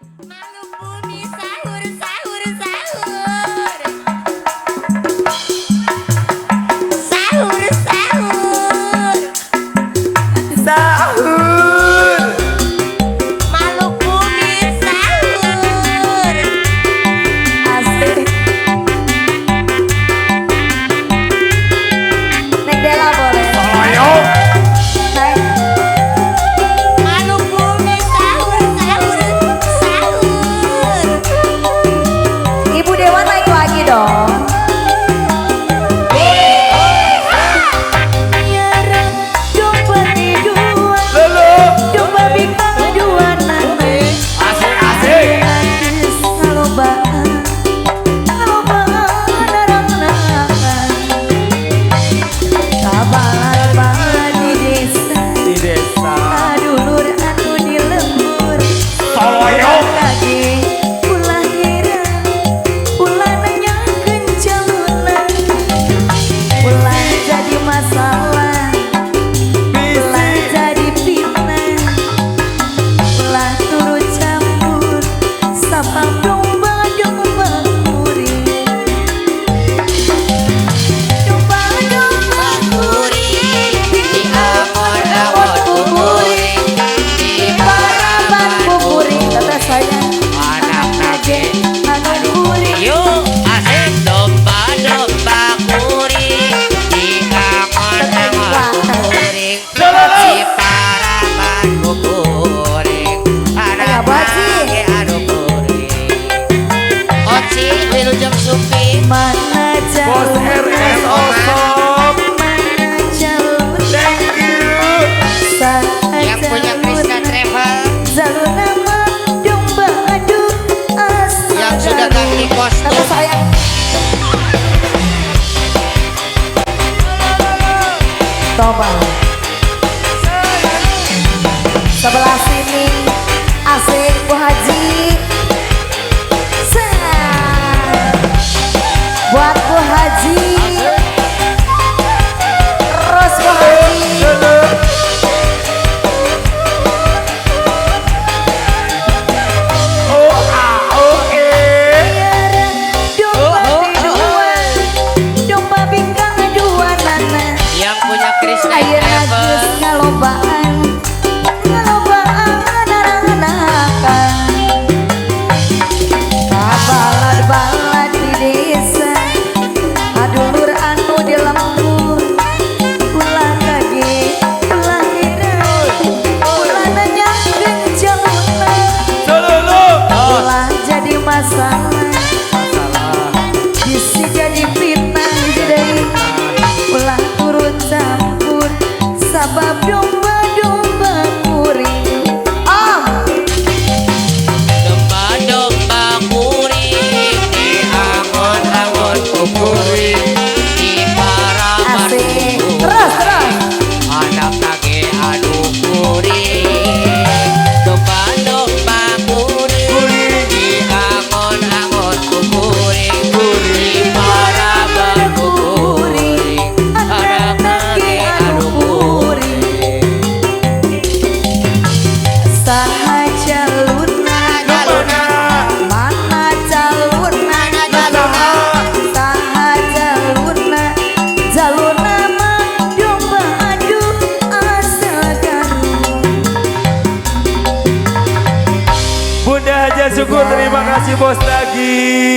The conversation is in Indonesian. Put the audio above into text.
Malu bumi sahur sahur sahur. Sahur sahur. Sahur. Malu bumi sahur. Asik. Neng Dela boleh. Ayo. Neng. Malu bumi sahur sahur sahur. Ibu Dewa naik lagi dong. Nyerang coba dua, Lulu. coba bintang dua nanti. Asik asik. Salobaan, salobaan narang-narangan. Kabalan banget di desa, Di desa. adulur anu di lembur. Soloyo. Lagi ulah kira, ulah nanya kencalunan, ulah jadi masalah, ulah Bisi. jadi fitnah, ulah turut campur, sapa domba domba kuring, domba domba kuring, di amor-amor kuring, di paraban kuring, kata saya. Anak nage Anu kuring. yuk asik domba-domba kuring di angon-angon kuring si paraban kuring anak Ayo, Baji. nage anu kuring Oci wilujeng supi Mana Bos jalur RSO Sob. mana jalur Thank you. yang punya Krishna Travel jalur nama domba adu asal yang sudah ganti Kata kostum saya Toba sebelah sini asik Bu Haji. Set. Buat Bu Haji terus Bu Haji. Lulu. Oh ah oh eh. Domba bingkang dua nana. yang punya Krishna Ayeuna Travel geus ngalobaan, ngalobaan narang-narangan. Kabalad-balad di desa, adulur anu di lembur. Ulah kage, ulah kira, ulah nanyakeun jalunan. Lulu. Ulah jadi masalah, bisi jadi fitnah jadi. Ulah turut campur, sabab domba-domba kuring. domba-domba kuring di angon-angon kuring di paraman Asik. kuring Terus, terus. anak nage adu kuring domba-domba kuring di angon-angon kuring di paraman kuring anak nage adu kuring Saha jalurna, jalurna mana jalurna, saha jalurna, jalurna mah domba adu asal Garut. Bunda Haja syukur terima kasih Bos Dagi.